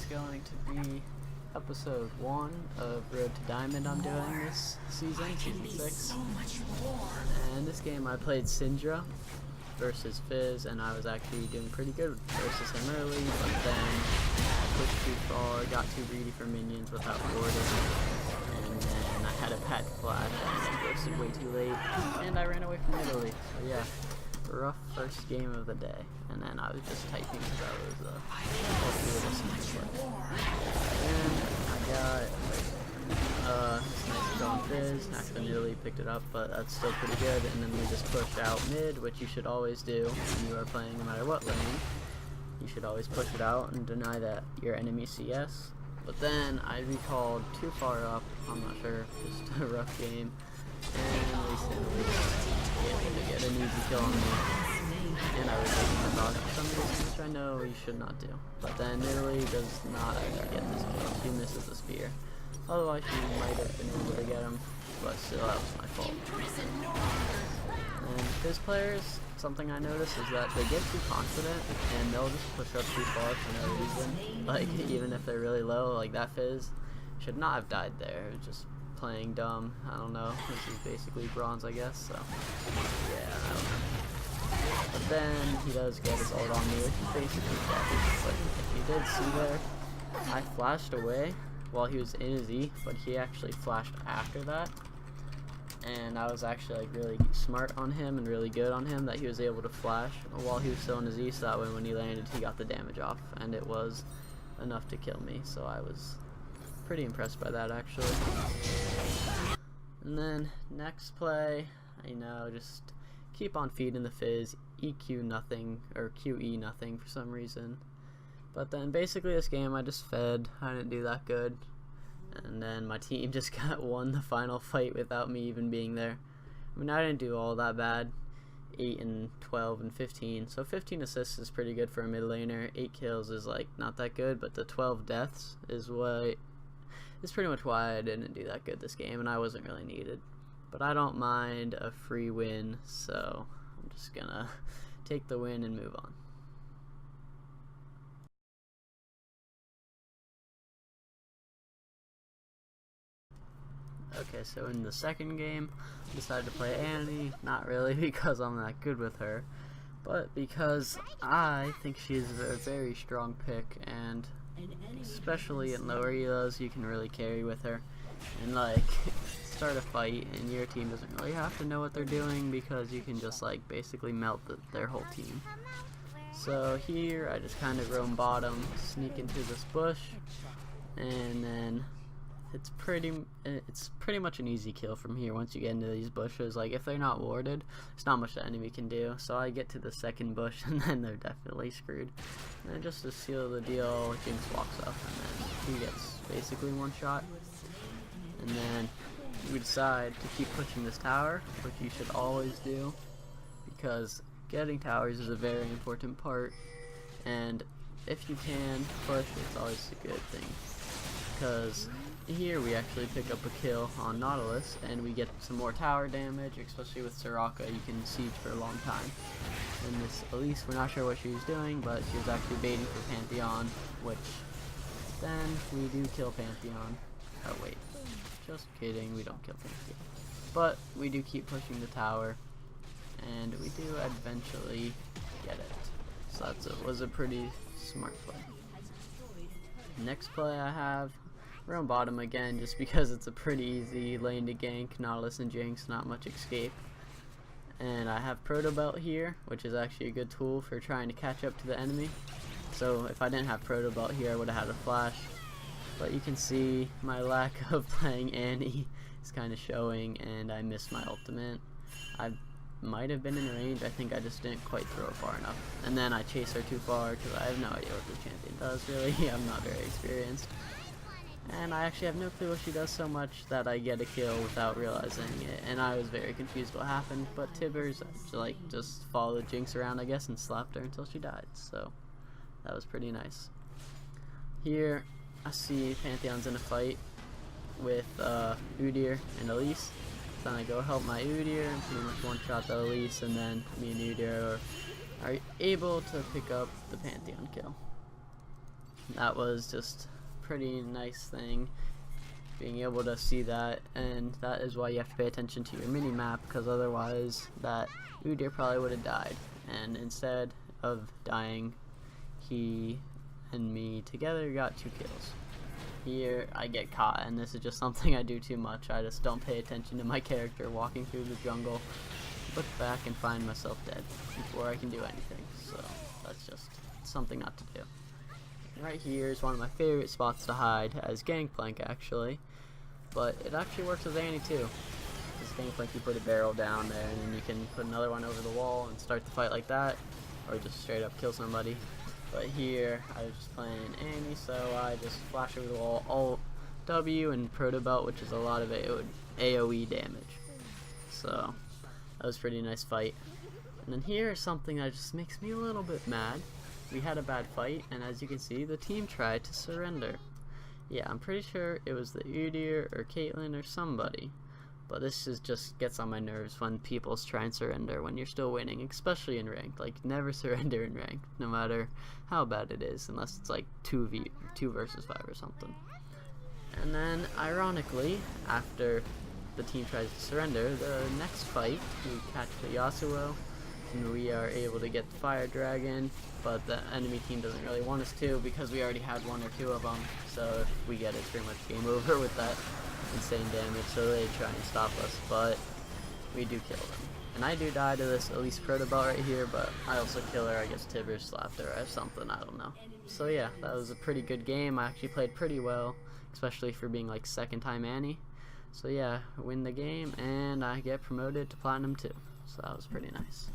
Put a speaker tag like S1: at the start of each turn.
S1: going to be episode 1 of Road to Diamond I'm doing this season, season 6. And this game I played Syndra versus Fizz, and I was actually doing pretty good versus him early, but then I pushed too far, got too greedy for minions without warding, and then I had a pet flash and ghosted way too late, and I ran away from Italy. So yeah, rough first game of the day, and then I was just typing because I was hopefully listening to it. And I got this nice strong Fizz, accidentally picked it up, but that's still pretty good. And then we just pushed out mid, which you should always do when you are playing no matter what lane. You should always push it out and deny that your enemy CS. But then I recalled too far up, I'm not sure, just a rough game, and recently able to get an easy kill on me. And I was taking the dog for some reason, which I know you should not do. But then Italy does not actually get this kill. She misses the spear. Otherwise she might have been able to get him, but still that was my fault. And Fizz players, something I noticed is that they get too confident and they'll just push up too far for no reason. Like, even if they're really low, like that Fizz should not have died there. Just playing dumb. I don't know. This is basically bronze, I guess, so yeah, I don't know. But then he does get his ult on me, which is basically dead. But if you did see there, I flashed away while he was in his E, but he actually flashed after that. And I was actually like really smart on him and really good on him that he was able to flash while he was still in his E, so that way when he landed he got the damage off, and it was enough to kill me, so I was pretty impressed by that actually. And then next play, you know, just keep on feeding the Fizz, EQ nothing, or QE nothing for some reason. But then basically this game I just fed, I didn't do that good. And then my team just won the final fight without me even being there. I mean, I didn't do all that bad. 8 and 12 and 15. So 15 assists is pretty good for a mid laner. 8 kills is like not that good, but the 12 deaths is pretty much why I didn't do that good this game, and I wasn't really needed. But I don't mind a free win, so I'm just gonna take the win and move on. Okay, so in the second game, I decided to play Annie, not really because I'm that good with her, but because I think she's a very strong pick, and especially in lower elos, you can really carry with her, and like, start a fight, and your team doesn't really have to know what they're doing, because you can just like, basically melt their whole team. So here, I just kind of roam bottom, sneak into this bush, and then it's pretty much an easy kill from here once you get into these bushes. Like, if they're not warded, there's not much the enemy can do. So I get to the second bush, and then they're definitely screwed. And then just to seal the deal, Jinx walks up, and then he gets basically one shot. And then we decide to keep pushing this tower, which you should always do, because getting towers is a very important part. And if you can push, it's always a good thing, because here we actually pick up a kill on Nautilus, and we get some more tower damage, especially with Soraka. You can siege for a long time. And this Elise, we're not sure what she was doing, but she was actually baiting for Pantheon, which then we do kill Pantheon. Oh wait, just kidding, we don't kill Pantheon. But we do keep pushing the tower, and we do eventually get it. So that was a pretty smart play. Next play I have, we're on bottom again, just because it's a pretty easy lane to gank. Nautilus and Jinx, not much escape. And I have Proto Belt here, which is actually a good tool for trying to catch up to the enemy. So if I didn't have Proto Belt here, I would have had a flash. But you can see my lack of playing Annie is kind of showing, and I missed my ultimate. I might have been in range, I think I just didn't quite throw it far enough. And then I chase her too far, because I have no idea what this champion does, really. I'm not very experienced. And I actually have no clue what she does so much that I get a kill without realizing it, and I was very confused what happened, but Tibbers like just followed Jinx around, I guess, and slapped her until she died, so that was pretty nice. Here I see Pantheon's in a fight with Udyr and Elise, so then I go help my Udyr and pretty much one-shot the Elise, and then me and Udyr are able to pick up the Pantheon kill. that was just a pretty nice thing, being able to see that, and that is why you have to pay attention to your mini map, because otherwise that Udyr probably would have died, and instead of dying, he and me together got 2 kills. Here I get caught, and this is just something I do too much. I just don't pay attention to my character walking through the jungle, look back and find myself dead before I can do anything, so that's just something not to do. Right here is one of my favorite spots to hide as Gangplank, actually, but it actually works with Annie too. As Gangplank, you put a barrel down there and then you can put another one over the wall and start the fight like that, or just straight up kill somebody. But here I was just playing Annie, so I just flash over the wall, Alt W and Proto Belt, which is a lot of AoE damage. So that was a pretty nice fight. And then here is something that just makes me a little bit mad. We had a bad fight, and as you can see, the team tried to surrender. Yeah, I'm pretty sure it was the Udyr or Caitlyn or somebody. But this just gets on my nerves when people try and surrender when you're still winning, especially in ranked. Like, never surrender in ranked, no matter how bad it is, unless it's like 2 versus 5 or something. And then, ironically, after the team tries to surrender, the next fight, we catch the Yasuo, and we are able to get the Fire Dragon, but the enemy team doesn't really want us to because we already had 1 or 2 of them, so if we get it, it's pretty much game over with that insane damage, so they try and stop us, but we do kill them. And I do die to this Elise Proto Belt right here, but I also kill her. I guess Tibber slapped her or something, I don't know. So yeah, that was a pretty good game. I actually played pretty well, especially for being like 2nd time Annie. So yeah, win the game, and I get promoted to Platinum 2, so that was pretty nice.